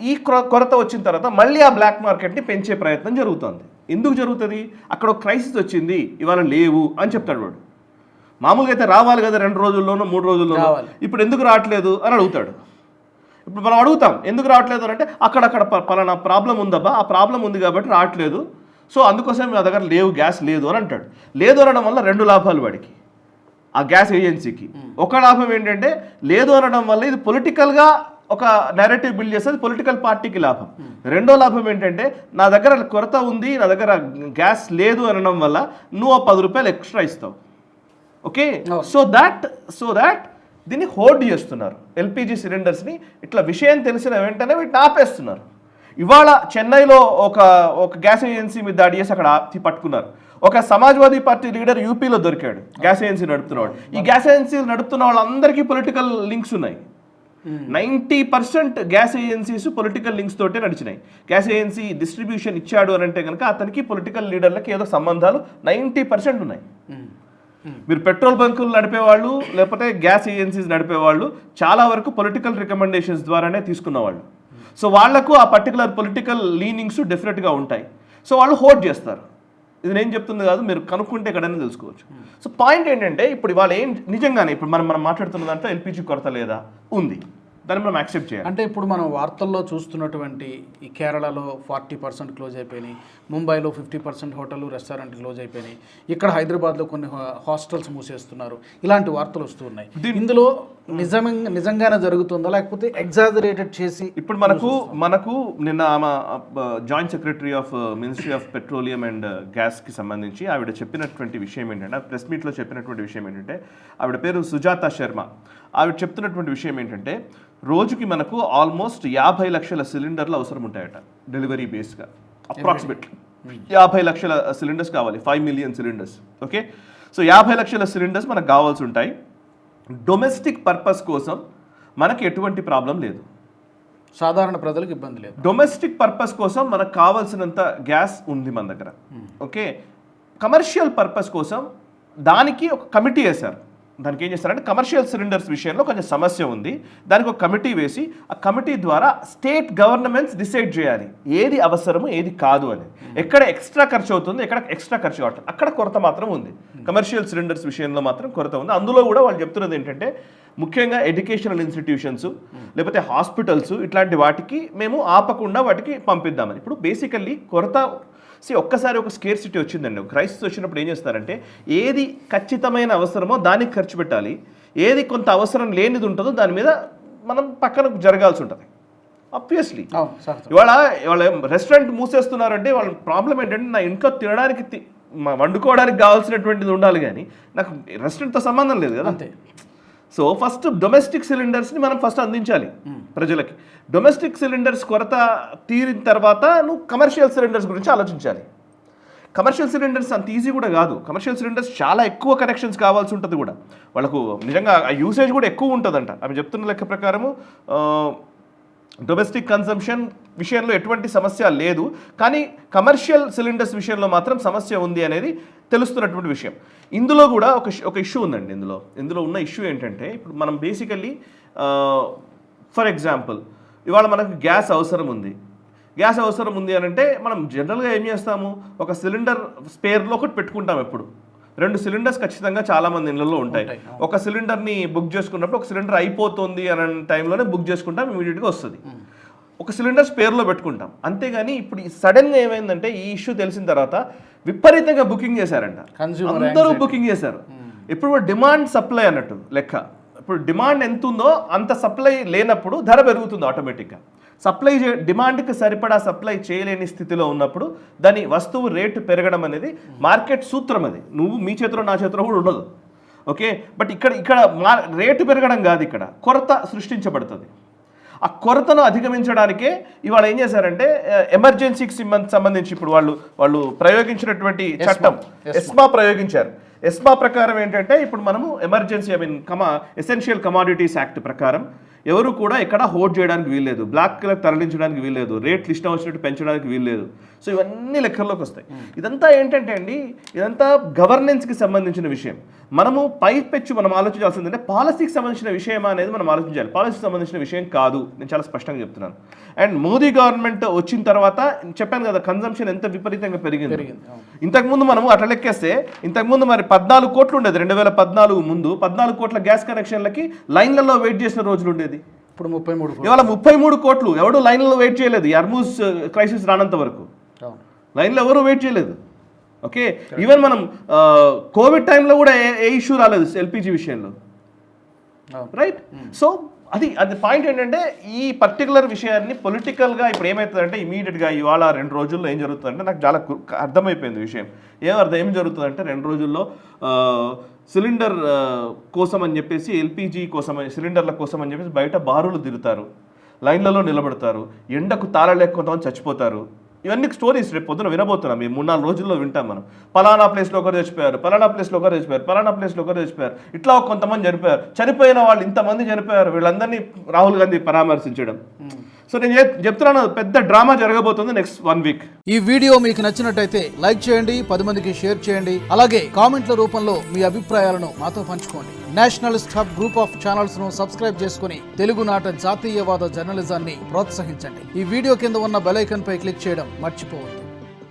ఈ కొరత వచ్చిన తర్వాత మళ్ళీ ఆ బ్లాక్ మార్కెట్ని పెంచే ప్రయత్నం జరుగుతుంది. ఎందుకు జరుగుతుంది? అక్కడ ఒక క్రైసిస్ వచ్చింది, ఇవాళ లేవు అని చెప్తాడు వాడు. మామూలుగా అయితే రావాలి కదా 2 రోజుల్లోనో 3 రోజుల్లోనో, ఇప్పుడు ఎందుకు రావట్లేదు అని అడుగుతాడు. ఇప్పుడు మనం అడుగుతాం ఎందుకు రావట్లేదు అని అంటే అక్కడక్కడ పలానా ప్రాబ్లం ఉందబ్బా, ఆ ప్రాబ్లం ఉంది కాబట్టి రావట్లేదు, సో అందుకోసం మా దగ్గర లేవు, గ్యాస్ లేదు అని అంటాడు. లేదు అనడం వల్ల 2 లాభాలు వాడికి, ఆ గ్యాస్ ఏజెన్సీకి. ఒక లాభం ఏంటంటే లేదు అనడం వల్ల ఇది పొలిటికల్గా ఒక నెరేటివ్ బిల్డ్ చేస్తుంది, పొలిటికల్ పార్టీకి లాభం. రెండో లాభం ఏంటంటే నా దగ్గర కొరత ఉంది, నా దగ్గర గ్యాస్ లేదు అనడం వల్ల నువ్వు 10 రూపాయలు ఎక్స్ట్రా ఇస్తావు. ఓకే, సో దాట్ దీన్ని హోల్డ్ చేస్తున్నారు. ఎల్పిజి సిలిండర్స్ని ఇట్లా విషయం తెలిసిన వెంటనే వీటిని ఆపేస్తున్నారు. ఇవాళ చెన్నైలో ఒక గ్యాస్ ఏజెన్సీ మీద దాడి చేసి అక్కడ పట్టుకున్నారు. ఒక సమాజ్వాదీ పార్టీ లీడర్ యూపీలో దొరికాడు, గ్యాస్ ఏజెన్సీ నడుపుతున్నవాడు. ఈ గ్యాస్ ఏజెన్సీ నడుపుతున్న వాళ్ళందరికీ పొలిటికల్ లింక్స్ ఉన్నాయి. 90% గ్యాస్ ఏజెన్సీస్ పొలిటికల్ లింక్స్ తోటే నడిచినాయి. గ్యాస్ ఏజెన్సీ డిస్ట్రిబ్యూషన్ ఇచ్చాడు అని అంటే కనుక అతనికి పొలిటికల్ లీడర్లకి ఏదో సంబంధాలు 90% ఉన్నాయి. మీరు పెట్రోల్ బంకులు నడిపేవాళ్ళు లేకపోతే గ్యాస్ ఏజెన్సీస్ నడిపేవాళ్ళు చాలా వరకు పొలిటికల్ రికమెండేషన్స్ ద్వారానే తీసుకున్నవాళ్ళు. సో వాళ్లకు ఆ పర్టికులర్ పొలిటికల్ లీనింగ్స్ డెఫినెట్గా ఉంటాయి. సో వాళ్ళు హోల్డ్ చేస్తారు. ఇది నేను చెప్తుంది కాదు, మీరు కనుక్కుంటే ఎక్కడైనా తెలుసుకోవచ్చు. సో పాయింట్ ఏంటంటే ఇప్పుడు ఇవాళ నిజంగానే ఇప్పుడు మనం మాట్లాడుతున్న దాంట్లో ఎల్పిజి కొరత లేదా, ఉంది, దాన్ని మనం యాక్సెప్ట్ చేయాలి. అంటే ఇప్పుడు మనం వార్తల్లో చూస్తున్నటువంటి ఈ కేరళలో 40% క్లోజ్ అయిపోయినాయి, ముంబైలో 50% హోటళ్ళు రెస్టారెంట్ క్లోజ్ అయిపోయినాయి, ఇక్కడ హైదరాబాద్లో కొన్ని హాస్టల్స్ మూసేస్తున్నారు, ఇలాంటి వార్తలు వస్తూ ఉన్నాయి. ఇందులో నిజంగానే జరుగుతుందా లేకపోతే ఎగ్జాజరేటెడ్ చేసి? ఇప్పుడు మనకు నిన్న ఆమె joint secretary of ministry of petroleum and గ్యాస్కి సంబంధించి ఆవిడ చెప్పినటువంటి విషయం ఏంటంటే, ప్రెస్ మీట్లో చెప్పినటువంటి విషయం ఏంటంటే, ఆవిడ పేరు సుజాత శర్మ. ఆవిడ చెప్తున్నటువంటి విషయం ఏంటంటే రోజుకి మనకు ఆల్మోస్ట్ 50 లక్షల సిలిండర్లు అవసరం ఉంటాయట డెలివరీ బేస్గా. అప్రాక్సిమేట్లీ 50 లక్షల సిలిండర్స్ కావాలి, 5 మిలియన్ సిలిండర్స్. ఓకే, సో 50 లక్షల సిలిండర్స్ మనకు కావాల్సి ఉంటాయి. డొమెస్టిక్ పర్పస్ కోసం మనకి ఎటువంటి ప్రాబ్లం లేదు, సాధారణ ప్రజలకు ఇబ్బంది లేదు. డొమెస్టిక్ పర్పస్ కోసం మనకు కావాల్సినంత గ్యాస్ ఉంది మన దగ్గర. ఓకే, కమర్షియల్ పర్పస్ కోసం దానికి ఒక కమిటీ వేశారు. దానికి ఏం చేస్తారంటే కమర్షియల్ సిలిండర్స్ విషయంలో కొంచెం సమస్య ఉంది, దానికి ఒక కమిటీ వేసి ఆ కమిటీ ద్వారా స్టేట్ గవర్నమెంట్స్ డిసైడ్ చేయాలి ఏది అవసరము ఏది కాదు అని. ఎక్కడ ఎక్స్ట్రా ఖర్చు అవుతుంది, ఎక్కడ ఎక్స్ట్రా ఖర్చు కావట్లేదు, అక్కడ కొరత మాత్రం ఉంది. కమర్షియల్ సిలిండర్స్ విషయంలో మాత్రం కొరత ఉంది. అందులో కూడా వాళ్ళు చెప్తున్నది ఏంటంటే ముఖ్యంగా ఎడ్యుకేషనల్ ఇన్స్టిట్యూషన్స్ లేకపోతే హాస్పిటల్స్ ఇట్లాంటి వాటికి మేము ఆపకుండా వాటికి పంపిద్దామని. ఇప్పుడు బేసికల్లీ కొరత ఒక్కసారి ఒక స్కేర్సిటీ వచ్చిందండి, ఒక క్రైసిస్ వచ్చినప్పుడు ఏం చేస్తారంటే ఏది ఖచ్చితమైన అవసరమో దానికి ఖర్చు పెట్టాలి, ఏది కొంత అవసరం లేనిది ఉంటుందో దాని మీద మనం పక్కన జరగాల్సి ఉంటుంది. ఆబ్వియస్లీ ఇవాళ రెస్టారెంట్ మూసేస్తున్నారంటే వాళ్ళ ప్రాబ్లం ఏంటంటే నా ఇంట్లో తినడానికి వండుకోవడానికి కావాల్సినటువంటిది ఉండాలి, కానీ నాకు రెస్టారెంట్తో సంబంధం లేదు కదా. అంతే. సో ఫస్ట్ డొమెస్టిక్ సిలిండర్స్ని మనం ఫస్ట్ అందించాలి ప్రజలకి. డొమెస్టిక్ సిలిండర్స్ కొరత తీరిన తర్వాత నువ్వు కమర్షియల్ సిలిండర్స్ గురించి ఆలోచించాలి. కమర్షియల్ సిలిండర్స్ అంత ఈజీ కూడా కాదు. కమర్షియల్ సిలిండర్స్ చాలా ఎక్కువ కనెక్షన్స్ కావాల్సి ఉంటుంది కూడా, వాళ్ళకు నిజంగా ఆ యూసేజ్ కూడా ఎక్కువ ఉంటుందంట. అవి చెప్తున్న లెక్క ప్రకారము డొమెస్టిక్ కన్సంప్షన్ విషయంలో ఎటువంటి సమస్య లేదు, కానీ కమర్షియల్ సిలిండర్స్ విషయంలో మాత్రం సమస్య ఉంది అనేది తెలుస్తున్నటువంటి విషయం. ఇందులో కూడా ఒక ఇష్యూ ఉందండి. ఇందులో ఉన్న ఇష్యూ ఏంటంటే ఇప్పుడు మనం బేసికల్లీ ఫర్ ఎగ్జాంపుల్ ఇవాళ మనకు గ్యాస్ అవసరం ఉంది అని అంటే మనం జనరల్గా ఏం చేస్తాము, ఒక సిలిండర్ స్పేర్లో ఒకటి పెట్టుకుంటాం. ఎప్పుడు 2 సిలిండర్స్ ఖచ్చితంగా చాలామంది ఇళ్లలో ఉంటాయి. ఒక సిలిండర్ని బుక్ చేసుకున్నప్పుడు ఒక సిలిండర్ అయిపోతుంది అనే టైంలోనే బుక్ చేసుకుంటాం, ఇమీడియట్గా వస్తుంది. ఒక సిలిండర్ స్పేర్లో పెట్టుకుంటాం. అంతేగాని ఇప్పుడు సడన్గా ఏమైందంటే ఈ ఇష్యూ తెలిసిన తర్వాత విపరీతంగా బుకింగ్ చేశారంట, అందరూ బుకింగ్ చేశారు. ఇప్పుడు డిమాండ్ సప్లై అన్నట్టు లెక్క. ఇప్పుడు డిమాండ్ ఎంత ఉందో అంత సప్లై లేనప్పుడు ధర పెరుగుతుంది ఆటోమేటిక్గా. డిమాండ్కి సరిపడా సప్లై చేయలేని స్థితిలో ఉన్నప్పుడు దాని వస్తువు రేటు పెరగడం అనేది మార్కెట్ సూత్రం. అది నువ్వు మీ చేతిలో నా చేతిలో కూడా ఉండదు. ఓకే, బట్ ఇక్కడ రేటు పెరగడం కాదు, ఇక్కడ కొరత సృష్టించబడుతుంది. ఆ కొరతను అధిగమించడానికే ఇవాళ ఏం చేశారంటే ఎమర్జెన్సీకి సంబంధించి ఇప్పుడు వాళ్ళు ప్రయోగించినటువంటి చట్టం ఎస్మా ప్రయోగించారు. ఎస్మా ప్రకారం ఏంటంటే ఇప్పుడు మనము ఎమర్జెన్సీ ఎసెన్షియల్ కమాడిటీస్ యాక్ట్ ప్రకారం ఎవరు కూడా ఇక్కడ హోల్డ్ చేయడానికి వీల్లేదు, బ్లాక్ కలర్ తరలించడానికి వీల్లేదు, రేట్లు ఇష్టం వచ్చినట్టు పెంచడానికి వీల్లేదు. సో ఇవన్నీ లెక్కల్లోకి వస్తాయి. ఇదంతా ఏంటంటే అండి, ఇదంతా గవర్నెన్స్కి సంబంధించిన విషయం. మనము పైపెచ్చు మనం ఆలోచించాల్సిందంటే పాలసీకి సంబంధించిన విషయమా అనేది మనం ఆలోచించాలి. పాలసీకి సంబంధించిన విషయం కాదు, నేను చాలా స్పష్టంగా చెప్తున్నాను. అండ్ మోదీ గవర్నమెంట్ వచ్చిన తర్వాత చెప్పాను కదా, కన్జంప్షన్ ఎంత విపరీతంగా పెరిగింది. ఇంతకుముందు మనము అట్లా లెక్కేస్తే, ఇంతకుముందు మరి 14 కోట్లు ఉండేది 2014 ముందు. 14 కోట్ల గ్యాస్ కనెక్షన్లకి లైన్లలో వెయిట్ చేసిన రోజులు ఉండేది. ఇప్పుడు 33. ఇవాళ 33 కోట్లు. ఎవడు లైన్లో వెయిట్ చేయలేదు. హర్మూజ్ క్రైసిస్ రానంత వరకు లైన్లో ఎవరు వెయిట్ చేయలేదు. ఓకే, ఈవెన్ మనం కోవిడ్ టైంలో కూడా ఏ ఇష్యూ రాలేదు ఎల్పిజి విషయంలో, రైట్? సో అది పాయింట్ ఏంటంటే, ఈ పర్టికులర్ విషయాన్ని పొలిటికల్గా ఇప్పుడు ఏమవుతుందంటే, ఇమీడియట్గా ఇవాళ 2 రోజుల్లో ఏం జరుగుతుందంటే, నాకు చాలా అర్థమైపోయింది విషయం. ఏం జరుగుతుందంటే 2 రోజుల్లో సిలిండర్ కోసం అని చెప్పేసి, ఎల్పిజి కోసం, సిలిండర్ల కోసం అని చెప్పేసి బయట బారులు తిరుగుతారు, లైన్లలో నిలబడతారు, ఎండకు తాళలేక కొంతమంది చచ్చిపోతారు. ఇవన్నీ స్టోరీస్ రేపు పొద్దున వినబోతున్నాం. ఈ 3-4 రోజుల్లో వింటాం మనం. పలానా ప్లేస్లో ఒకరు చచ్చిపోయారు, పలానా ప్లేస్లో ఒకరు చచ్చిపోయారు, పలానా ప్లేస్లో ఒకరు చచ్చిపోయారు, ఇట్లా కొంతమంది చనిపోయారు. చనిపోయిన వాళ్ళు ఇంతమంది చనిపోయారు, వీళ్ళందరినీ రాహుల్ గాంధీ పరామర్శించడం. సో నేను చెప్తున్నాను, పెద్ద డ్రామా జరగబోతుంది నెక్స్ట్ 1 వీక్. ఈ వీడియో మీకు నచ్చినట్టయితే లైక్ చేయండి, 10 మందికి షేర్ చేయండి. అలాగే కామెంట్ల రూపంలో మీ అభిప్రాయాలను మాతో పంచుకోండి. Nationalist hub group of channels ను సబ్స్క్రైబ్ చేసుకుని తెలుగునాట జాతీయవాద జర్నలిజాన్ని ప్రోత్సహించండి. ఈ వీడియో కింద ఉన్న బెల్ ఐకాన్ పై క్లిక్ చేయడం మర్చిపోవద్దు.